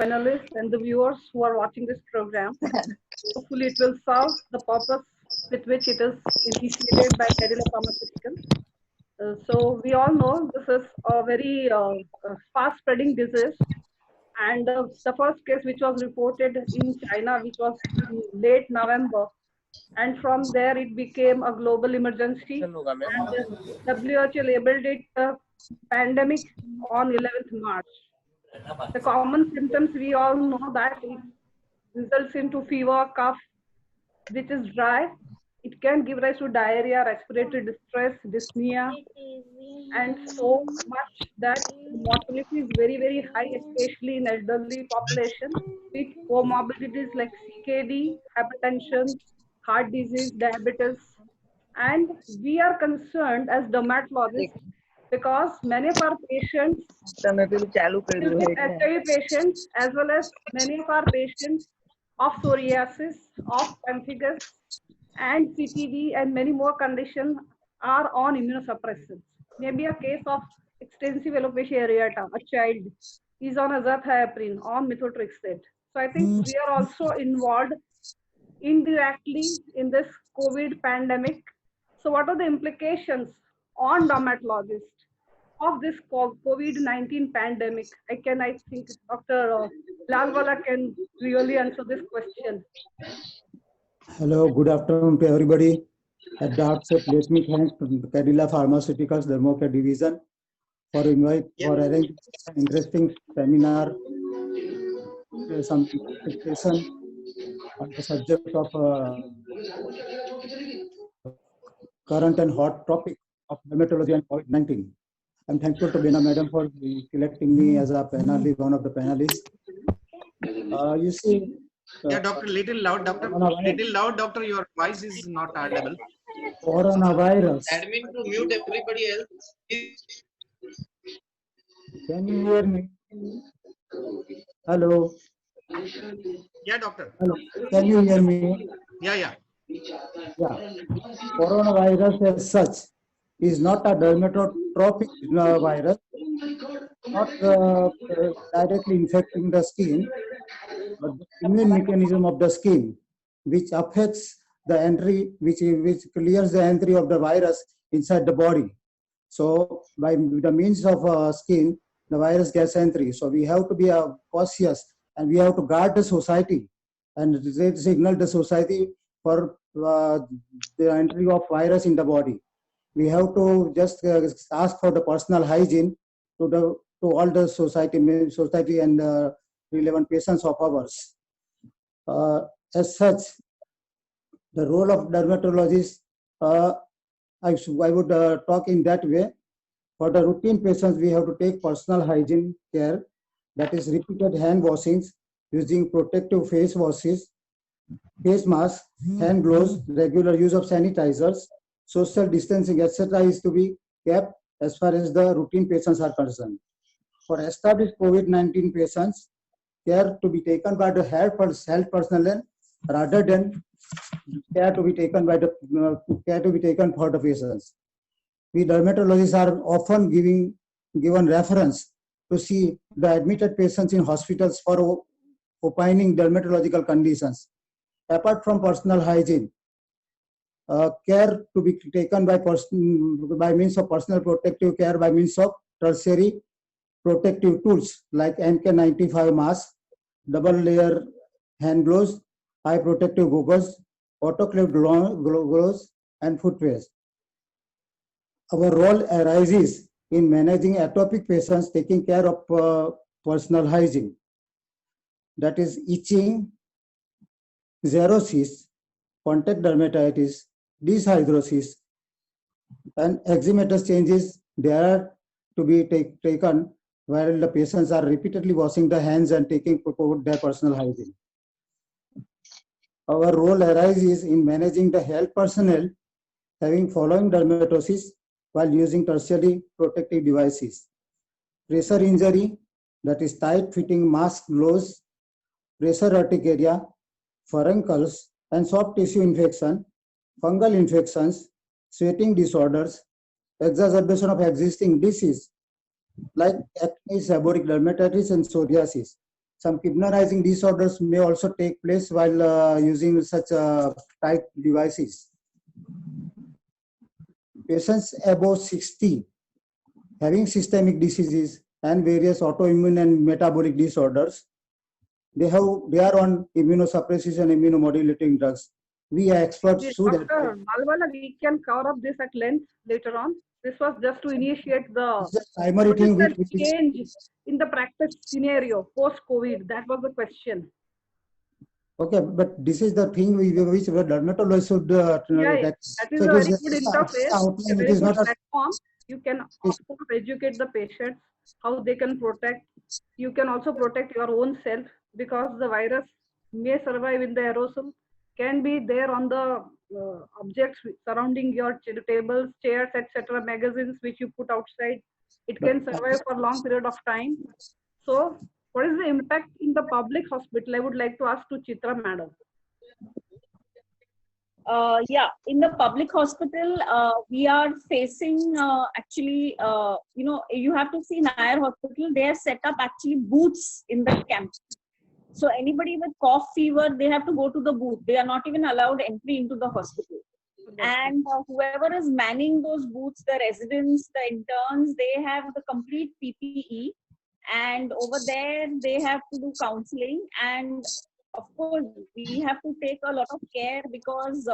panelists and the viewers who are watching this program. Hopefully, it will serve the purpose with which it is initiated by Cadila Pharmaceutical. So we all know this is a very fast-spreading disease, and the first case which was reported in China, which was in late November, and from there it became a global emergency, and WHO labeled it a pandemic on 11th March. The common symptoms we all know that it results into fever, cough, which is dry. It can give rise to diarrhea, respiratory distress, dyspnea, and so much that the mortality is very, very high, especially in elderly population with comorbidities like CKD, hypertension, heart disease, diabetes. And we are concerned as dermatologists because many of our patients HIV patients, as well as many of our patients of psoriasis, of pemphigus, and CTD, and many more conditions are on immunosuppressants. Maybe a case of extensive alopecia areata, a child is on azathioprine, on methotrexate. So I think we are also involved indirectly in this COVID pandemic. So what are the implications on dermatologists of this COVID-19 pandemic? I think Dr. Lalwala can really answer this question. Hello, good afternoon to everybody. At the outset, let me thank Cadila Pharmaceuticals Dermocare Division for arranging an interesting seminar, some presentation on the subject of current and hot topic of dermatology and COVID-19. I'm thankful to Beena Madam for selecting me as a panelist, one of the panelists. You see, yeah, Doctor, little loud, Doctor. Little loud, Doctor. Your voice is not audible. Coronavirus. Admin to mute everybody else. Can you hear me? Hello. Yeah, Doctor. Hello. Can you hear me? Yeah, yeah. Yeah. Coronavirus as such is not a dermatotrophic virus, not directly infecting the skin, but the immune mechanism of the skin, which affects the entry, which clears the entry of the virus inside the body. So by the means of skin, the virus gets entry. So we have to be cautious, and we have to guard the society and signal the society for the entry of virus in the body. We have to just ask for the personal hygiene to all the society and relevant patients of ours. As such, the role of dermatologist, I would talk in that way. For the routine patients, we have to take personal hygiene care, that is repeated hand washings, using protective face washes, face masks, hand gloves, regular use of sanitizers, social distancing, etc. is to be kept as far as the routine patients are concerned. For established COVID-19 patients, care to be taken by the health personnel rather than care to be taken for the patients. We dermatologists are often given reference to see the admitted patients in hospitals for opining dermatological conditions. Apart from personal hygiene, care to be taken by means of personal protective care, by means of tertiary protective tools like NK95 mask, double layer hand gloves, eye protective goggles, autoclave gloves, and footwear. Our role arises in managing atopic patients, taking care of personal hygiene. That is itching, xerosis, contact dermatitis, dyshidrosis, and eczematous changes. They are to be taken while the patients are repeatedly washing their hands and taking their personal hygiene. Our role arises in managing the health personnel having following dermatosis while using tertiary protective devices. Pressure injury, that is tight fitting mask, gloves, pressure urticaria, furuncles, and soft tissue infection, fungal infections, sweating disorders, exacerbation of existing disease like acne, seborrheic dermatitis, and psoriasis, some kidnerizing disorders may also take place while using such type devices. Patients above 60 having systemic diseases and various autoimmune and metabolic disorders, they are on immunosuppressive and immunomodulating drugs. We are experts Yes, should Dr. Malwala, we can cover up this at length later on. This was just to initiate the primary what is thing the which change in the practice scenario post-COVID. That was the question. okay, but this is the thing which the dermatologist should That is a very good interface, a very good platform. You can, of course, educate the patients how they can protect. You can also protect your own self because the virus may survive in the aerosol, can be there on the objects surrounding your tables, chairs, etc., magazines which you put outside. It can survive for a long period of time. So, what is the impact in the public hospital? I would like to ask to Chitra Madam. Yeah, in the public hospital, we are facing actually, you have to see Nair Hospital, they have set up actually booths in the camp. So anybody with cough fever, they have to go to the booth. They are not even allowed entry into the hospital. And whoever is manning those booths, the residents, the interns, they have the complete PPE. And over there, they have to do counseling. And of course, we have to take a lot of care because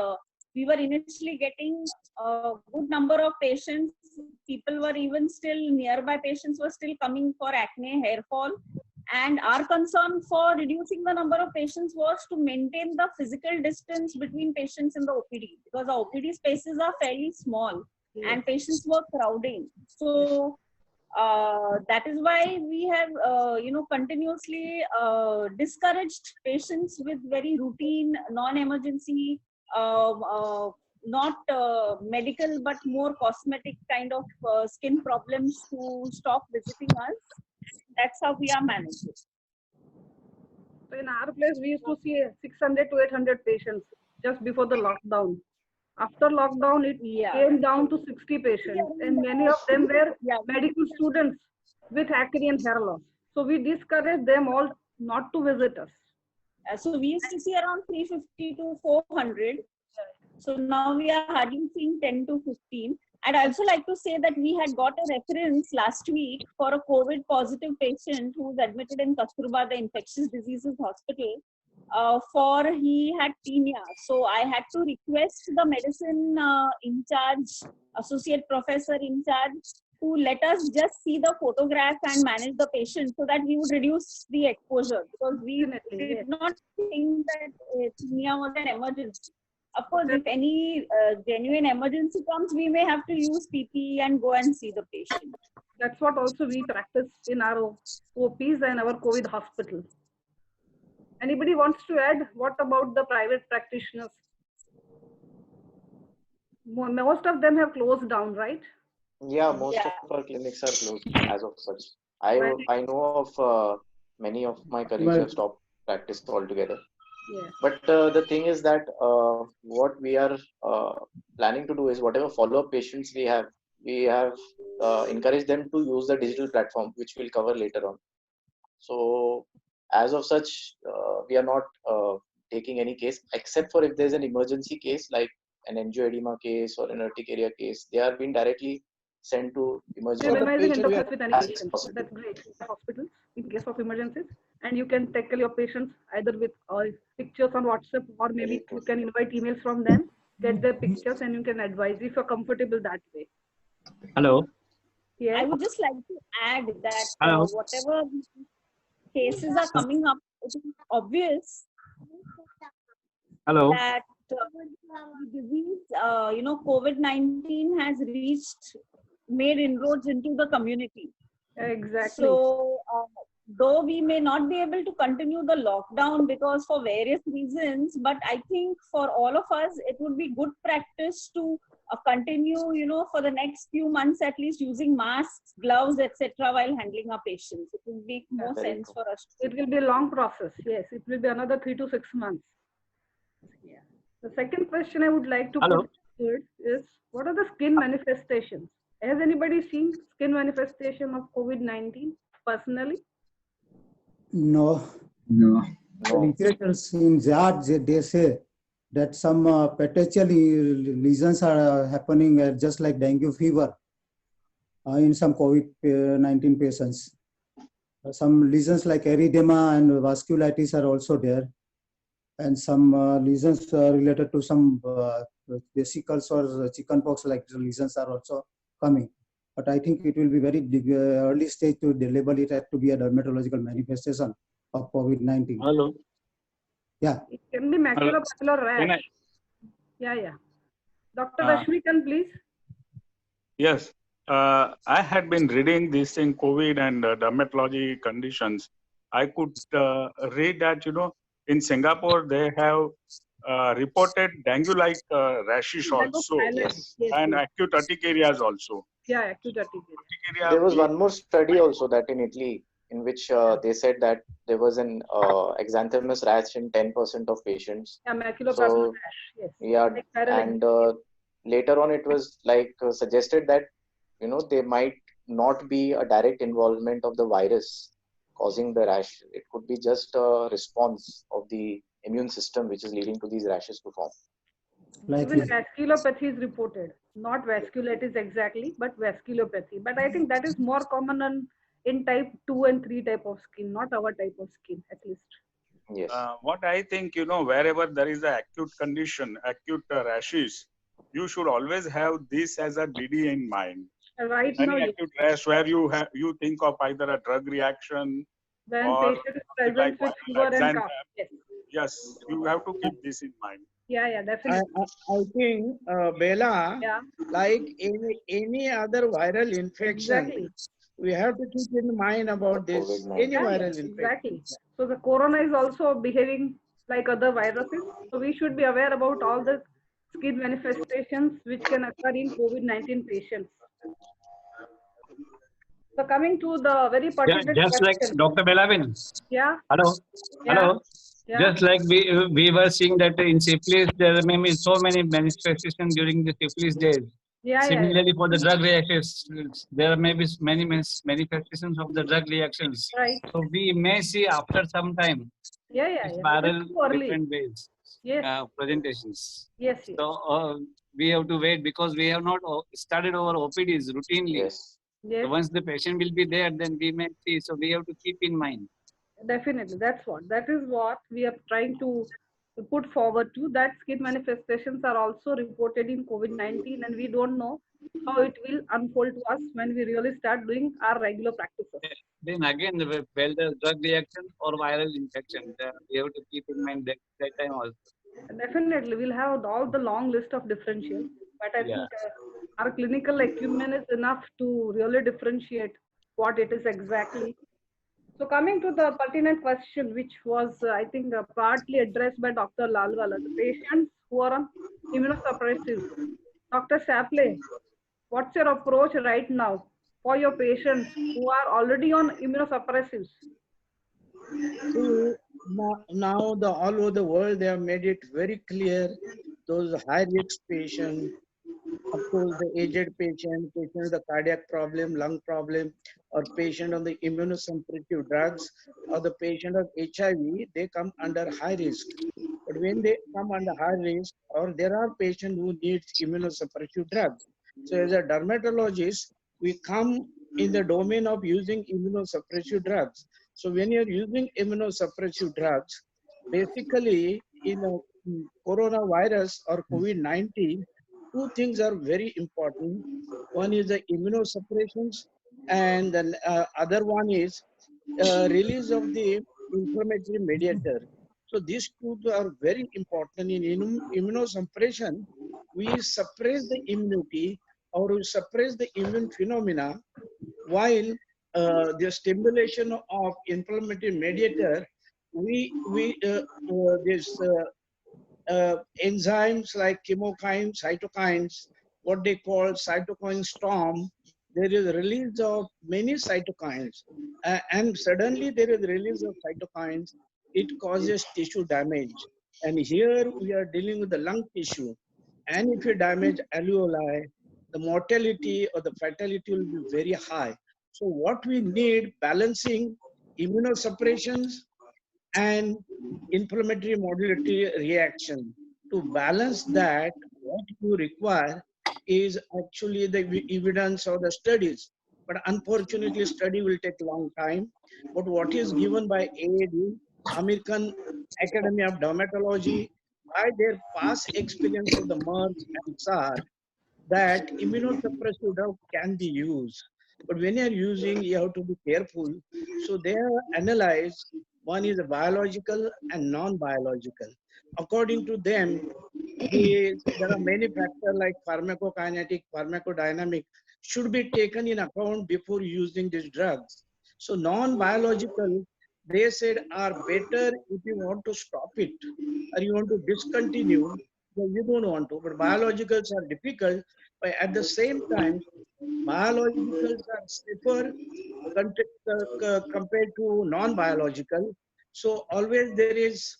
we were initially getting a good number of patients. People were even still, nearby patients were still coming for acne, hair fall. And our concern for reducing the number of patients was to maintain the physical distance between patients in the OPD because the OPD spaces are fairly small and patients were crowding. So that is why we have, continuously discouraged patients with very routine, non-emergency, not medical, but more cosmetic kind of skin problems to stop visiting us. That's how we are managing. So in our place, we used to see 600 to 800 patients just before the lockdown. After lockdown, it came down to 60 patients, and many of them were medical students with acne and hair loss. So we discouraged them all not to visit us. So we used to see around 350 to 400. So now we are hardly seeing 10 to 15. I'd also like to say that we had got a reference last week for a COVID positive patient who was admitted in Kasturba, the infectious diseases hospital. He had tinea. So I had to request the medicine in charge, associate professor in charge, to let us just see the photograph and manage the patient so that we would reduce the exposure because we did not think that tinea was an emergency. Of course, if any genuine emergency comes, we may have to use PPE and go and see the patient. That's what also we practice in our OPs and our COVID hospital. Anybody wants to add? What about the private practitioners? Most of them have closed down, right? Yeah, most of our clinics are closed as of such. I know of many of my colleagues have stopped practice altogether. Yeah. But the thing is that what we are planning to do is whatever follow-up patients we have encouraged them to use the digital platform, which we'll cover later on. So as of such, we are not taking any case except for if there's an emergency case like an angioedema case or an urticaria case. They are being directly sent to emergency. Interface with any patient. That's great. Hospitals in case of emergencies, and you can tackle your patients either with pictures on WhatsApp or maybe you can invite emails from them, get their pictures, and you can advise if you're comfortable that way. Hello. Yeah. I would just like to add that whatever cases are coming up, it is obvious that the disease, COVID-19 has made inroads into the community. Exactly. So, though we may not be able to continue the lockdown because for various reasons, but I think for all of us, it would be good practice to continue, for the next few months at least using masks, gloves, etc. while handling our patients. It will make more sense for us. It will be a long process. Yes, it will be another 3 to 6 months. Yeah. The second question I would like to put is, what are the skin manifestations? Has anybody seen skin manifestation of COVID-19 personally? No. No. The literatures in JAR, they say that some petechial lesions are happening just like dengue fever in some COVID-19 patients. Some lesions like erythema and vasculitis are also there. And some lesions related to some vesicles or chickenpox like lesions are also coming. But I think it will be very early stage to label it to be a dermatological manifestation of COVID-19. Hello. Yeah. It can be maculopapular rash. Yeah. Dr. Rashmikan, please. Yes. I had been reading this in COVID and dermatology conditions. I could read that, in Singapore, they have reported dengue-like rashes also, Yes. and acute urticarias also. Yeah, acute urticaria. There was one more study also that in Italy, in which they said that there was an exanthematous rash in 10% of patients. Yeah, maculopapular So, rash. Yes. yeah, Like viral and later on it was like suggested that there might not be a direct involvement of the virus causing the rash. It could be just a response of the immune system which is leading to these rashes to form. Even vasculopathy is reported, not vasculitis exactly, but vasculopathy. But I think that is more common in type 2 and 3 type of skin, not our type of skin, at least. Yes. What I think, wherever there is an acute condition, acute rashes, you should always have this as a DD in mind. Right Any now, yes. acute rash where you think of either a drug reaction When or patient is something like present with viral fever and exanthem. cough. Yes. Yes, you have to keep this in mind. Yeah, definitely. I think, Bella, Yeah. like any other viral infection, Exactly. we have to keep in mind about this. COVID-19. Any viral infection. Exactly. So the corona is also behaving like other viruses. So we should be aware about all the skin manifestations which can occur in COVID-19 patients. So coming to the very pertinent Just like question. Dr. Belavin. Yeah. Hello. Yeah. Hello. Yeah. Just like we were seeing that in syphilis, there may be so many manifestations during the syphilis days. Yeah. Similarly, for the drug reactions, there may be many manifestations of the drug reactions. Right. So we may see after some time. Yeah. Viral It's too early. different ways. Yes. Presentations. Yes. So we have to wait because we have not started our OPDs routinely. Yes. Yes. So once the patient will be there, then we may see. So we have to keep in mind. Definitely. That is what we are trying to put forward to, that skin manifestations are also reported in COVID-19, and we don't know how it will unfold to us when we really start doing our regular practices. Then again, whether drug reaction or viral infection, we have to keep in mind that time also. Definitely, we'll have all the long list of differentials, but I think our clinical acumen is enough to really differentiate what it is exactly. So coming to the pertinent question, which was, I think, partly addressed by Dr. Lalwala, the patients who are on immunosuppressives. Dr. Shapley, what's your approach right now for your patients who are already on immunosuppressives? See, now all over the world, they have made it very clear, those high-risk patients, of course, the aged patient with the cardiac problem, lung problem, or patient on the immunosuppressive drugs, or the patient of HIV, they come under high risk. But when they come under high risk, or there are patients who need immunosuppressive drugs. So as a dermatologist, we come in the domain of using immunosuppressive drugs. So when you're using immunosuppressive drugs, basically in a coronavirus or COVID-19, two things are very important. One is the immunosuppressions, and the other one is release of the inflammatory mediator. So these two are very important. In immunosuppression, we suppress the immunity or we suppress the immune phenomena, while the stimulation of inflammatory mediator, this enzymes like chemokines, cytokines, what they call cytokine storm, there is a release of many cytokines. And suddenly there is release of cytokines, it causes tissue damage. And here we are dealing with the lung tissue. And if you damage alveoli, the mortality or the fatality will be very high. So what we need, balancing immunosuppressions and inflammatory modulatory reaction. To balance that, what you require is actually the evidence or the studies. But unfortunately, study will take a long time. But what is given by AAD, American Academy of Dermatology, by their past experience of the MERS and SARS, that immunosuppressive drug can be used. But when you are using, you have to be careful. So they have analyzed, one is biological and non-biological. According to them, there are many factors like pharmacokinetic, pharmacodynamic should be taken in account before using these drugs. So non-biological, they said, are better if you want to stop it or you want to discontinue, so you don't want to. But biologicals are difficult, but at the same time, biologicals are safer compared to non-biological. So always there is,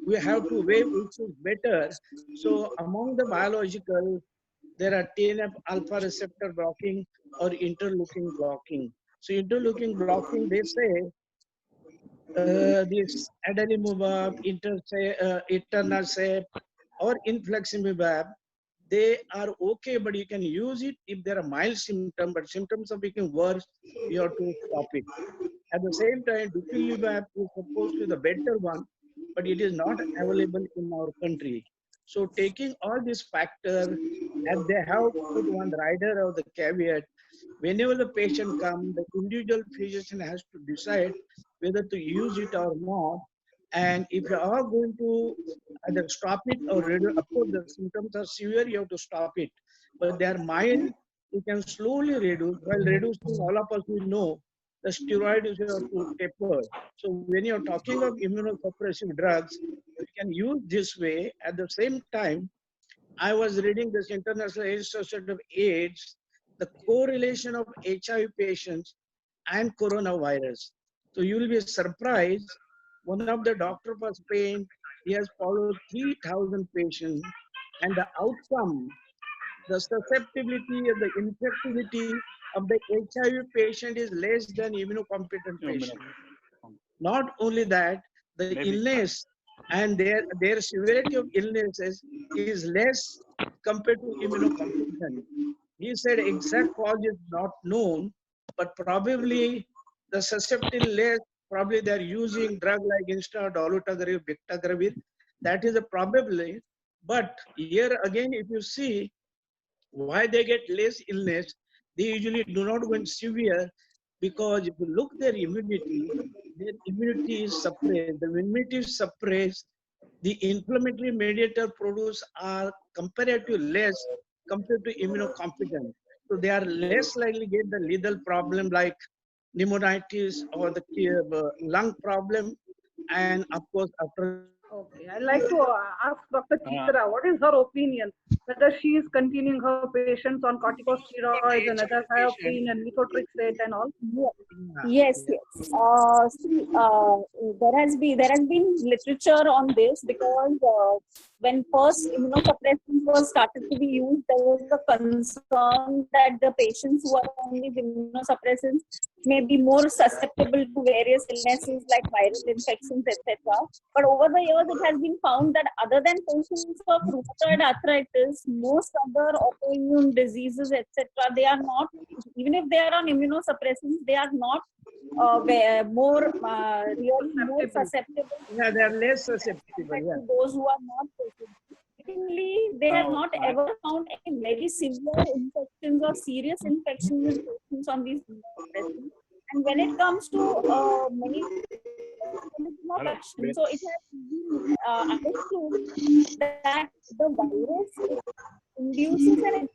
we have to weigh which is better. So among the biological, there are TNF alpha receptor blocking or interleukin blocking. So interleukin blocking, they say, this adalimumab, etanercept, or infliximab, they are okay, but you can use it if there are mild symptoms, but symptoms are becoming worse, you have to stop it. At the same time, dupilumab is supposed to be the better one, but it is not available in our country. So taking all these factors, and they have put one rider of the caveat, whenever the patient comes, the individual physician has to decide whether to use it or not. And if you are going to either stop it or reduce, of course, the symptoms are severe, you have to stop it. But they are mild, you can slowly reduce. While reducing, all of us will know the steroids you have to taper. So when you're talking of immunosuppressive drugs, you can use this way. At the same time, I was reading this International Association of AIDS, the correlation of HIV patients and coronavirus. So you will be surprised. One of the doctor for Spain, he has followed 3,000 patients, and the outcome, the susceptibility and the infectivity of the HIV patient is less than immunocompetent patient. Not only that, the illness and their severity of illnesses is less compared to immunocompetent. He said exact cause is not known, but probably the susceptible less, probably they're using drug like Insta, dolutegravir, bictegravir. That is a probably. But here again, if you see why they get less illness, they usually do not go in severe, because if you look their immunity is suppressed. The immunity is suppressed. The inflammatory mediator produced are comparatively less compared to immunocompetent. So they are less likely to get the lethal problem like pneumonitis or the lung problem. And of course, after. Okay, I'd like to ask Dr. Chitra, what is her opinion? Whether she is continuing her patients on corticosteroids and azathioprine and methotrexate and all? Yes, yes. See, there has been literature on this, because when first immunosuppressants were started to be used, there was a concern that the patients who are on these immunosuppressants may be more susceptible to various illnesses like viral infections, etc. But over the years, it has been found that other than patients of rheumatoid arthritis, most other autoimmune diseases, etc., they are not, even if they are on immunosuppressants, they are not really more susceptible. Yeah, they are less susceptible. Yeah. To those who are not patients. Secondly, they have not ever found any very severe infections or serious infections in patients on these immunosuppressants. And when it comes to many, so it has been understood that the virus induces an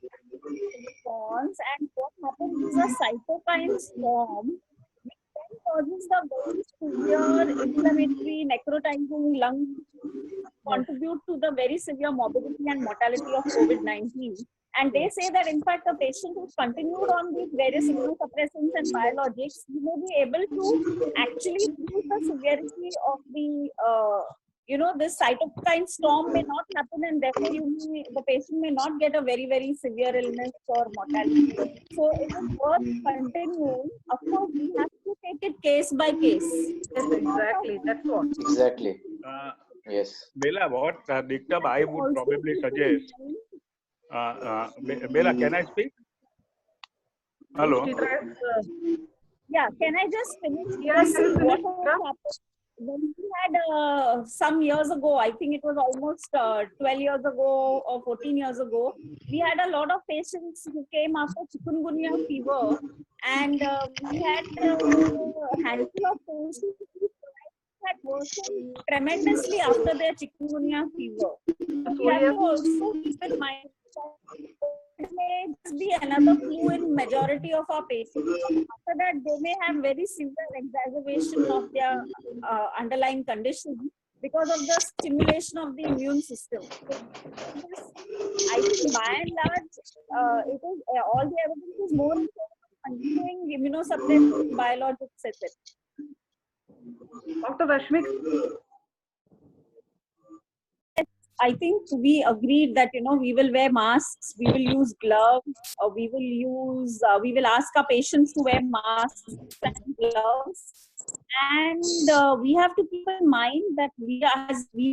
response, and what happens is a cytokines form, which then causes the very severe inflammatory necrotizing lung, contribute to the very severe morbidity and mortality of COVID-19. And they say that in fact a patient who's continued on these various immunosuppressants and biologics, he may be able to actually reduce the severity of the this cytokine storm may not happen, and therefore the patient may not get a very, very severe illness or mortality. So it is worth continuing. Of course, we have to take it case by case. Yes, exactly. That's what. Exactly. Yes. Bella, what Diktab I would probably suggest. Bella, can I speak? Hello. Yeah, can I just finish? Yeah, See, you what finish, has happened when we had some years ago, I think it was almost 12 years ago or 14 years ago, we had a lot of patients who came after chikungunya fever, and we had a handful of patients who had worsened tremendously after their chikungunya fever. We have to also keep in mind that it may just be another flu in majority of our patients. After that, they may have very severe exacerbation of their underlying condition because of the stimulation of the immune system. So, I think by and large, it is all the evidence is more in favor of continuing immunosuppressive biologics, etc. Dr. Rashmi, I think we agreed that we will wear masks, we will use gloves, we will ask our patients to wear masks and gloves, and we have to keep in mind that we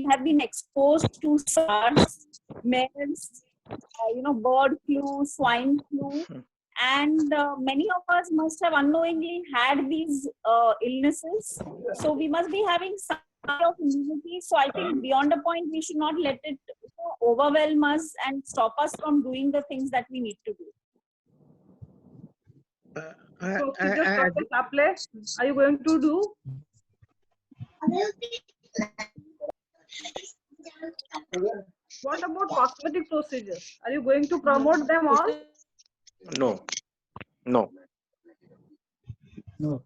have been exposed to SARS, MERS, bird flu, swine flu, and many of us must have unknowingly had these illnesses. So we must be having some kind of immunity. So I think beyond a point, we should not let it overwhelm us and stop us from doing the things that we need to do. So, Dr. Kaple, are you going to do? What about cosmetic procedures? Are you going to promote them all? No. No. No.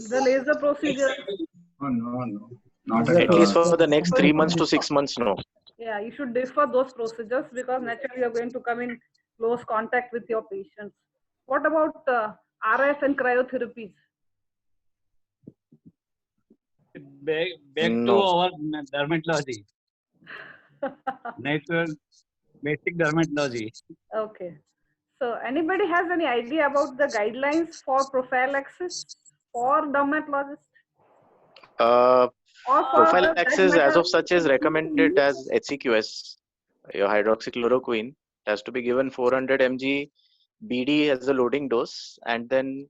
The laser procedure? No. Not at At all. least for the next 3 months to 6 months, no. Yeah, you should defer those procedures because naturally you're going to come in close contact with your patients. What about RF and cryotherapies? Back to No. our dermatology. Natural, basic dermatology. Okay. So anybody has any idea about the guidelines for prophylaxis for dermatologists? Or for Prophylaxis as of such is recommended as HCQS. Your hydroxychloroquine has to be given 400 mg BD as a loading dose, and then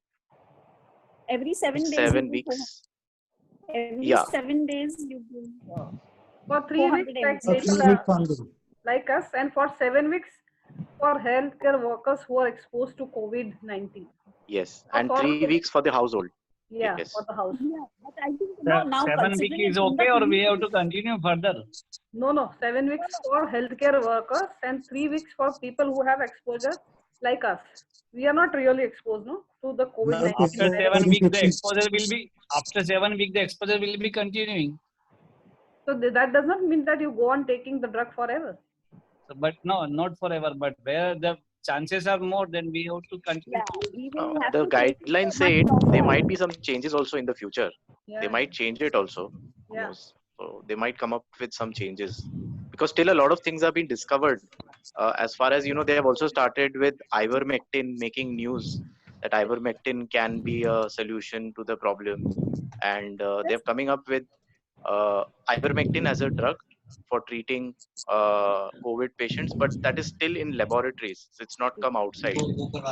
Every 7 days. 7 weeks. Every 7 days you give. For 3 weeks, like, For 3 weeks only. like us, and for 7 weeks for healthcare workers who are exposed to COVID-19. Yes, and 3 weeks for the household. Yeah, Yes. for the house. Yeah, but I think now 7 weeks is okay, or we have to continue further? No, 7 weeks for healthcare workers and 3 weeks for people who have exposure like us. We are not really exposed, no, to the COVID-19. After 7 weeks, the exposure will be. After 7 weeks, the exposure will be continuing. So that does not mean that you go on taking the drug forever. So, but no, not forever. But where the chances are more, then we have to continue. Yeah, we will have The to take it guidelines much say it. longer. There might be some changes also in the future. Yeah. They might change it also. Who Yeah. knows? So they might come up with some changes, because still a lot of things have been discovered. As far as they have also started with ivermectin making news that ivermectin can be a solution to the problem, and they're coming up with ivermectin as a drug for treating COVID patients, but that is still in laboratories. So it's not come outside.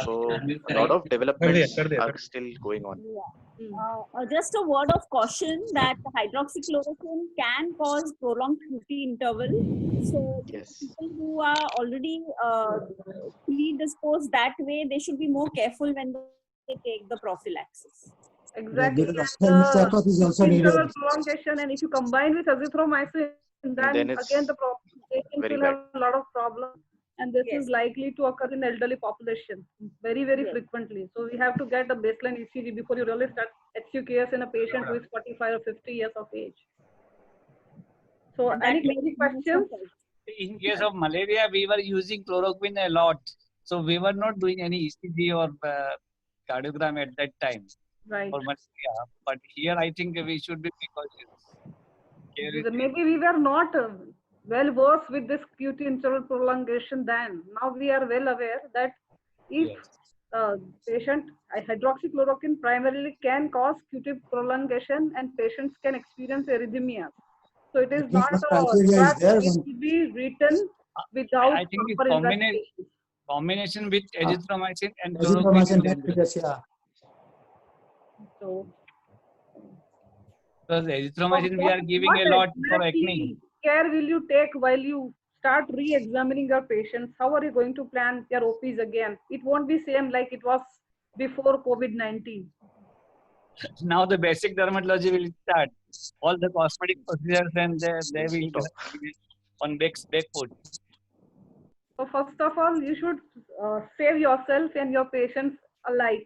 So a lot of developments are still going on. Just a word of caution that hydroxychloroquine can cause prolonged QT interval. So Yes. people who are already predisposed that way, they should be more careful when they take the prophylaxis. Exactly. Ophthalmic checkup is also needed. Interval prolongation, and if you combine with azithromycin, then it's again the patients very will have a lot of problems, and this is likely to occur in elderly population very frequently. So we have to get a baseline ECG before you really start HCQS in a patient who is 45 or 50 years of age. So any questions? In case of malaria, we were using chloroquine a lot. So we were not doing any ECG or cardiogram at that time. Right. For malaria. But here I think we should be cautious. Maybe we were not well versed with this QT interval prolongation then. Now we are well aware that if patient hydroxychloroquine primarily can cause QT prolongation and patients can experience arrhythmia. So it is not a drug, it will be written without I think proper it's investigation. combination with azithromycin and Azithromycin chloroquine. bacterias, yeah. So Because azithromycin we are giving a lot for acne. Care will you take while you start re-examining your patients? How are you going to plan your OPs again? It won't be same like it was before COVID-19. Now the basic dermatology will start. All the cosmetic procedures and they will on back foot. So first of all, you should save yourself and your patients alike.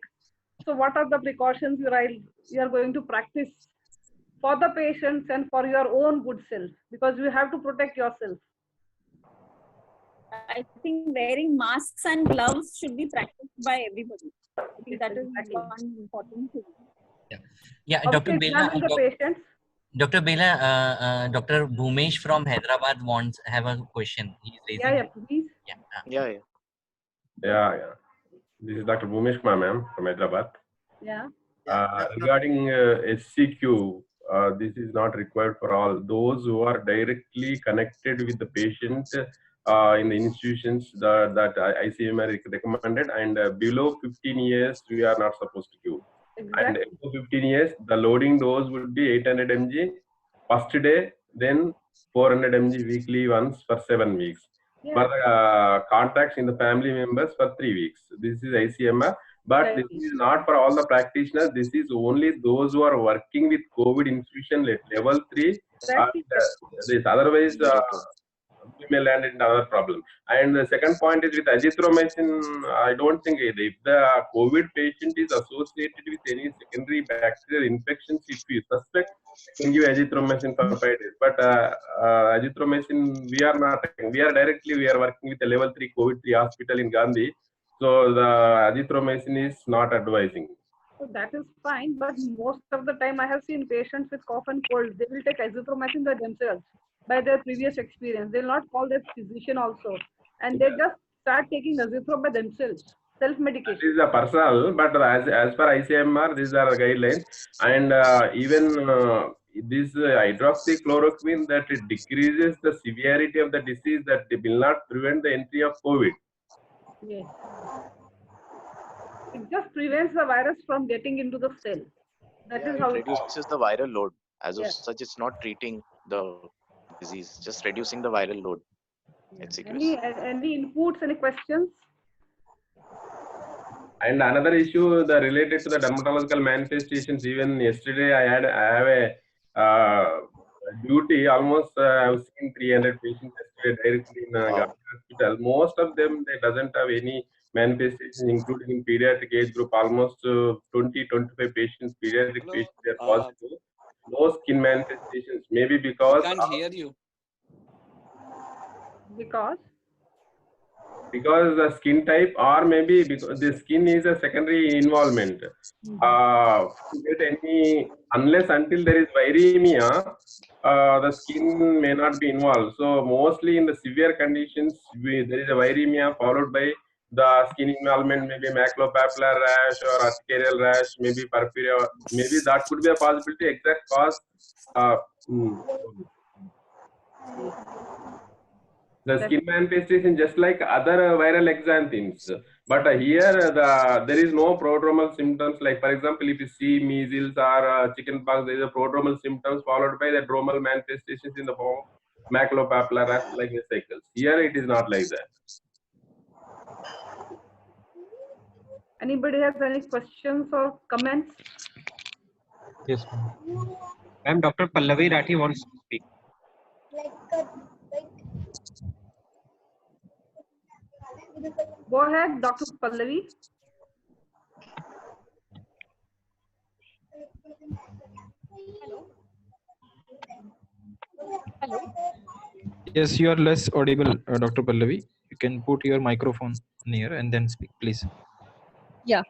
So what are the precautions you are going to practice for the patients and for your own good self? Because you have to protect yourself. I think wearing masks and gloves should be practiced by everybody. I think that is one important thing. Yeah, Dr. Bela. Dr. Bela, Dr. Bhumesh from Hyderabad wants have a question. He's raising. Please. Yeah. This is Dr. Bhumesh Kumar, ma'am, from Hyderabad. Yeah. Regarding SCQ, this is not required for all. Those who are directly connected with the patient in the institutions that ICMR recommended, and below 15 years, we are not supposed to give. And above 15 years, the loading dose would be 800 mg first day, then 400 mg weekly once for 7 weeks. For contacts in the family members for 3 weeks. This is ICMR, but this is not for all the practitioners. This is only those who are working with COVID institution level 3. This otherwise, we may land in another problem. And the second point is with azithromycin. I don't think if the COVID patient is associated with any secondary bacterial infections, if we suspect, we can give azithromycin for 5 days. But azithromycin, we are not. We are working with a level 3 COVID 3 hospital in Gandhi. So the azithromycin is not advising. So that is fine, but most of the time I have seen patients with cough and cold. They will take azithromycin by themselves, by their previous experience. They will not call their physician also, and they just start taking azithrom by themselves, self-medication. This is a personal, but as per ICMR, these are the guidelines, and even this hydroxychloroquine, that it decreases the severity of the disease, that it will not prevent the entry of COVID. Yes. It just prevents the virus from getting into the cell. That is how it reduces the viral load. As of such, it's not treating the disease, just reducing the viral load. Any inputs, any questions? And another issue related to the dermatological manifestations. Even yesterday, I have a duty. Almost I've seen 300 patients yesterday directly in a hospital. Most of them, they doesn't have any manifestations, including in pediatric age group. Almost 20-25 patients, pediatric patients, they are positive. No skin manifestations. Maybe because I can't hear you. Because the skin type, or maybe because the skin is a secondary involvement. To get any, unless until there is viremia, the skin may not be involved. So mostly in the severe conditions, there is a viremia followed by the skin involvement, maybe maculopapular rash or urticarial rash, maybe porphyria. Maybe that could be a possibility. Exact cause. The skin manifestation just like other viral exanthemes, but here there is no prodromal symptoms. Like for example, if you see measles or chickenpox, there is a prodromal symptoms followed by the dromal manifestations in the form of maculopapular rash like vesicles. Here it is not like that. Anybody has any questions or comments? Yes, ma'am. Dr. Pallavi Rathi wants to speak. Go ahead, Dr. Pallavi. Hello. Yes, you are less audible, Dr. Pallavi. You can put your microphone near and then speak, please. Yeah.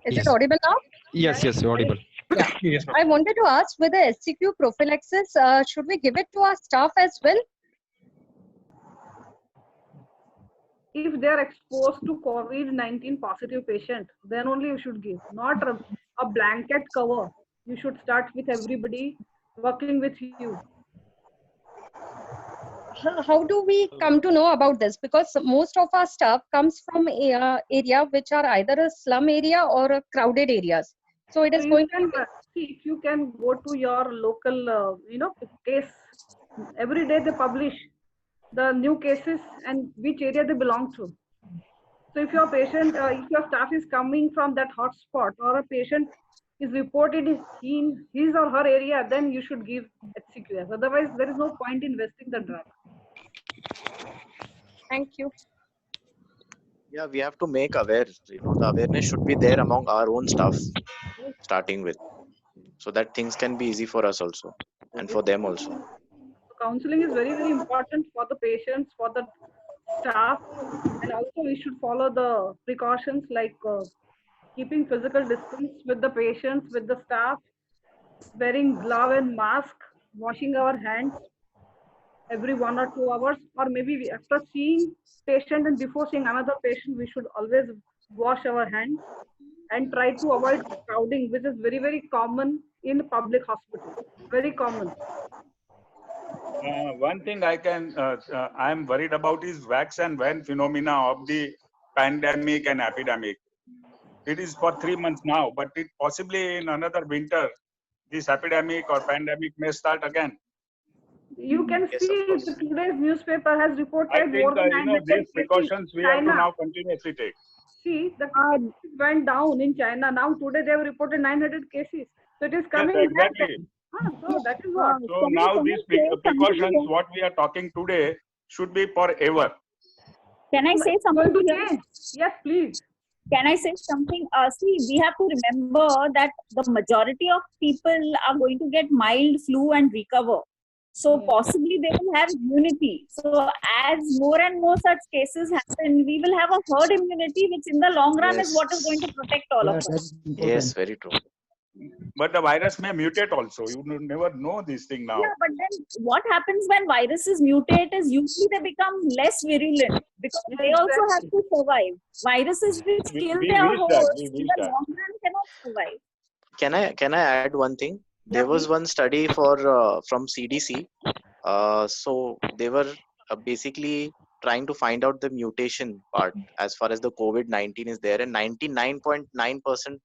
Is Yes. it audible now? Yes, audible. Yes, I wanted to ask, with the SCQ prophylaxis, should we give it to our staff as well? If they are exposed to COVID-19 positive patient, then only you should give, not a blanket cover. You should start with everybody working with you. How do we come to know about this? Because most of our staff comes from area which are either a slum area or a crowded areas. So it is going to see if you can go to your local, case. Every day they publish the new cases and which area they belong to. So if your patient, if your staff is coming from that hotspot, or a patient is reported in his or her area, then you should give HCQS. Otherwise, there is no point in investing the drug. Thank you. Yeah, we have to make aware. The awareness should be there among our own staff, starting with, so that things can be easy for us also, and for them also. Counseling is very, very important for the patients, for the staff, and also we should follow the precautions like keeping physical distance with the patients, with the staff, wearing glove and mask, washing our hands every 1 or 2 hours, or maybe after seeing patient and before seeing another patient, we should always wash our hands and try to avoid crowding, which is very, very common in public hospitals. Very common. One thing I'm worried about is wax and wane phenomena of the pandemic and epidemic. It is for 3 months now, but it possibly in another winter, this epidemic or pandemic may start again. You can see today's newspaper has reported I think, more than 900 these cases precautions we have to now continuously take. See, the cases went down in China. Now today they have reported 900 cases. So it is coming back. Exactly. So that is what. So now these precautions, what we are talking today, should be forever. Can I say something? Yes, please. Can I say something? See, we have to remember that the majority of people are going to get mild flu and recover. So possibly they will have immunity. So as more and more such cases happen, we will have a herd immunity, which in the long run is what is going to protect all of us. Yes, very true. But the virus may mutate also. You never know this thing now. Yeah, but then what happens when viruses mutate is usually they become less virulent because they also have to survive. Viruses which kill their host in the long run cannot survive. Can I add one thing? There was one study from CDC. So they were basically trying to find out the mutation part as far as the COVID-19 is there, and 99.9%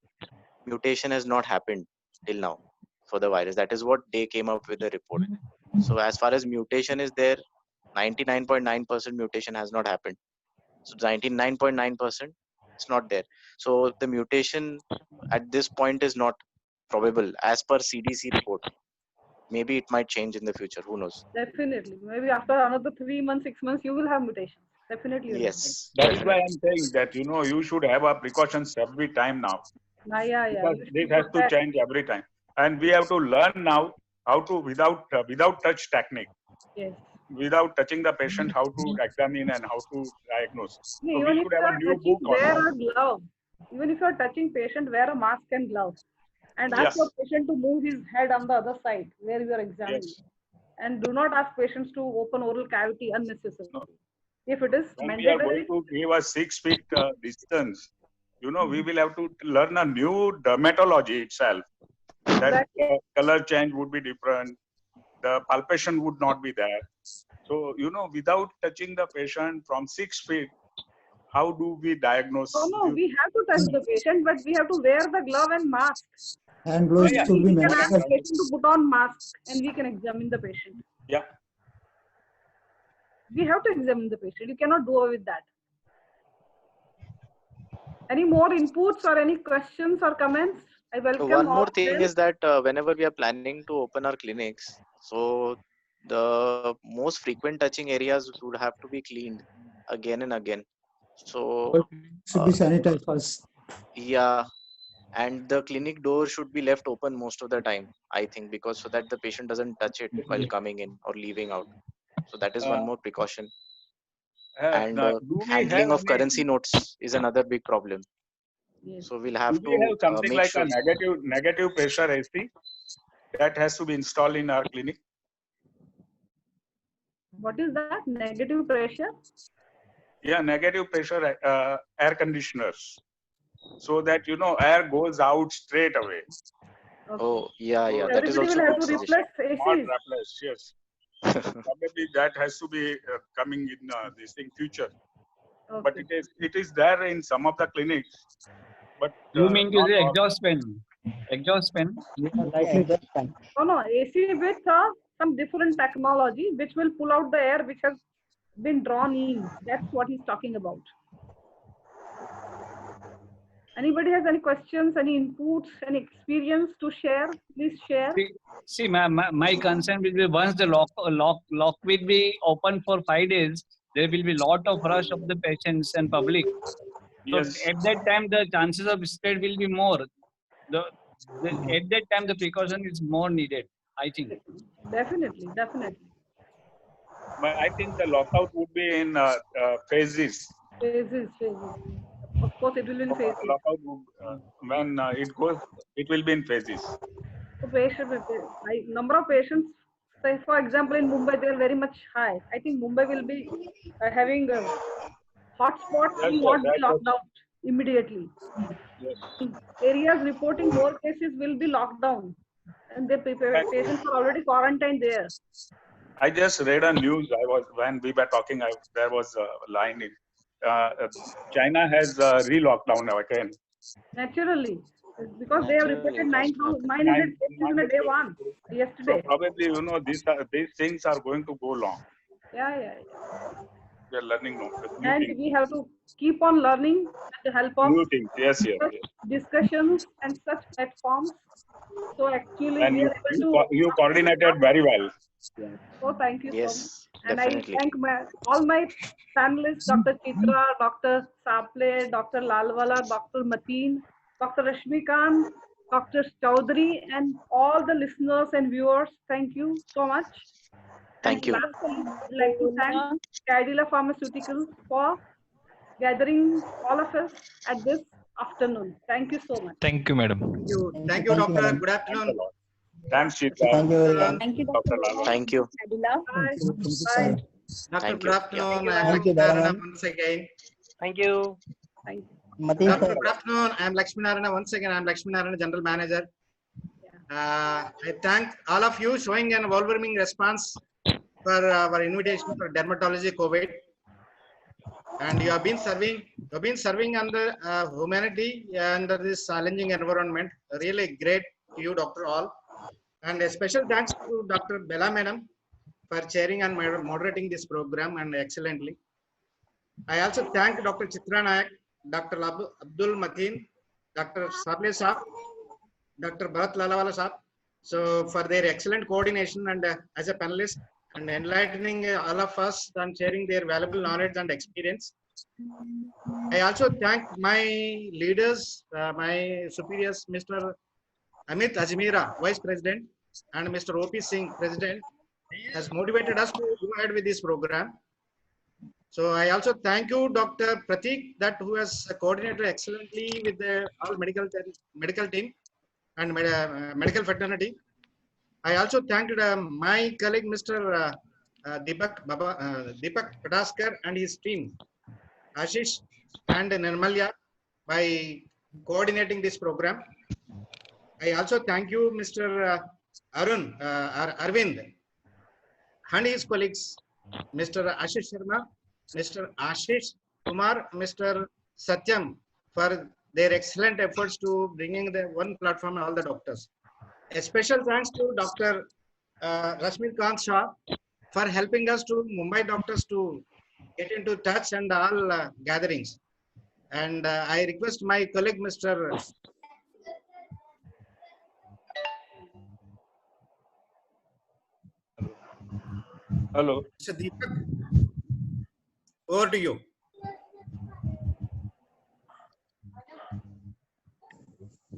mutation has not happened till now for the virus. That is what they came up with the report. So as far as mutation is there, 99.9% mutation has not happened. So 99.9% it's not there. So the mutation at this point is not probable as per CDC report. Maybe it might change in the future. Who knows? Definitely. Maybe after another 3 months, 6 months, you will have mutations. Definitely. Yes. That is why I'm saying that, you should have a precautions every time now. Yeah. Because this has to change every time. And we have to learn now how to, without touch technique. Yes. Without touching the patient, how to examine and how to diagnose. So even we should have a new book on wear that. a glove. Even if you are touching patient, wear a mask and glove. And ask your patient to move his head on the other side where you are examining. Yes. And do not ask patients to open oral cavity unnecessarily. If it is when we are mandatory, going to give a 6 feet distance, we will have to learn a new dermatology itself. That color change would be different. The palpation would not be there. So, without touching the patient from 6 feet, how do we diagnose? No, we have to touch the patient, but we have to wear the glove and mask. Hand gloves should be We can ask mandatory. the patient to put on mask and we can examine the patient. Yeah. We have to examine the patient. You cannot do away with that. Any more inputs or any questions or comments? I welcome One all more thing them. is that whenever we are planning to open our clinics, so the most frequent touching areas would have to be cleaned again and again. So Should be sanitized first. yeah, and the clinic door should be left open most of the time, I think, because so that the patient doesn't touch it while coming in or leaving out. So that is one more precaution. And do we handling have of currency notes is another big problem. Yes. So we'll have Do we to have something make like sure. a negative pressure AC that has to be installed in our clinic? What is that? Negative pressure? Yeah, negative pressure air conditioners, so that air goes out straight away. Okay. Oh, yeah, So that is Everybody also will have good to suggestion. replace Smart ACs. replace, yes. Probably that has to be coming in this in future. But Okay. it is there in some of the clinics. But You mean to not say all. exhaust fan? Exhaust fan? Likely that's fine. No, AC with some different technology which will pull out the air which has been drawn in. That's what he's talking about. Anybody has any questions, any inputs, any experience to share? Please share. See, my concern will be once the lock will be open for 5 days, there will be lot of rush of the patients and public. So Yes. at that time, the chances of spread will be more. At that time, the precaution is more needed, I think. Definitely. But I think the lockout would be in phases. Phases. Of course, it will be in phases. Lockout would, when it will be in phases. So number of patients, say for example, in Mumbai, they are very much high. I think Mumbai will be having hotspots will not be locked out immediately. Yes. Areas reporting more cases will be locked down, and the patients are already quarantined there. I just read a news. When we were talking, there was a line in China has re-locked down again. Naturally, because they have reported 900 cases in a day one yesterday. So probably these things are going to go long. Yeah. We are learning new And things. we have to keep on learning with the help of New things. Yes. discussions and such platforms. So actually, And we are able to. you coordinated very well. Yes. So thank you so much. And Definitely. I thank all my panelists, Dr. Chitra, Dr. Saple, Dr. Lalwala, Dr. Mateen, Dr. Rashmikant, Dr. Chaudhary, and all the listeners and viewers. Thank you so much. Thank you. Lastly, I'd like to thank Cadila Pharmaceuticals for gathering all of us at this afternoon. Thank you so much. Thank you, madam. Thank you, doctor. Good afternoon. Thanks, Chitra. Thank you very much. Thank you, Dr. Dr. Thank you. Bye. Bye. Doctor, Thank good you. afternoon. I am Thank you, Lakshmi Narayana Balaram. once again. Thank you. Thank you. Mateen Doctor, sir. good afternoon. I am Lakshmi Narayana once again. I am Lakshmi Narayana, General Manager. I thank all of you showing an overwhelming response for our invitation for dermatology COVID. And you have been serving under humanity under this challenging environment. Really great to you, Doctor all. And a special thanks to Dr. Bella Madam for chairing and moderating this program and excellently. I also thank Dr. Chitra Nayak, Dr. Abdul Mateen, Dr. Saple Saab, Dr. Bharat Lalawala Saab, so for their excellent coordination and as a panelist and enlightening all of us and sharing their valuable knowledge and experience. I also thank my leaders, my superiors, Mr. Amit Ajmera, Vice President, and Mr. O.P. Singh, President, has motivated us to go ahead with this program. So I also thank you, Dr. Pratik, who has coordinated excellently with the all medical team and medical fraternity. I also thanked my colleague, Mr. Deepak Pataskar and his team, Ashish and Nirmalya, by coordinating this program. I also thank you, Mr. Arvind, and his colleagues, Mr. Ashish Sharma, Mr. Ashish Kumar, Mr. Satyam, for their excellent efforts to bringing the one platform all the doctors. A special thanks to Dr. Rashmikant Shah for helping us to Mumbai doctors to get into touch and all gatherings. And I request my colleague, Mr. Hello. Mr. Deepak, over to you.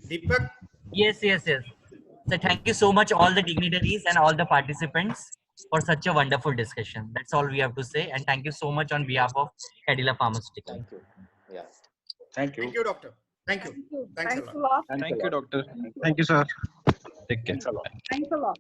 Deepak? Yes. So thank you so much, all the dignitaries and all the participants, for such a wonderful discussion. That's all we have to say. And thank you so much on behalf of Cadila Pharmaceuticals. Thank you. Yeah. Thank you. Thank you, doctor. Thank you. Thanks a lot. Thank you, doctor. Thank you, sir. Take care. Thanks a lot.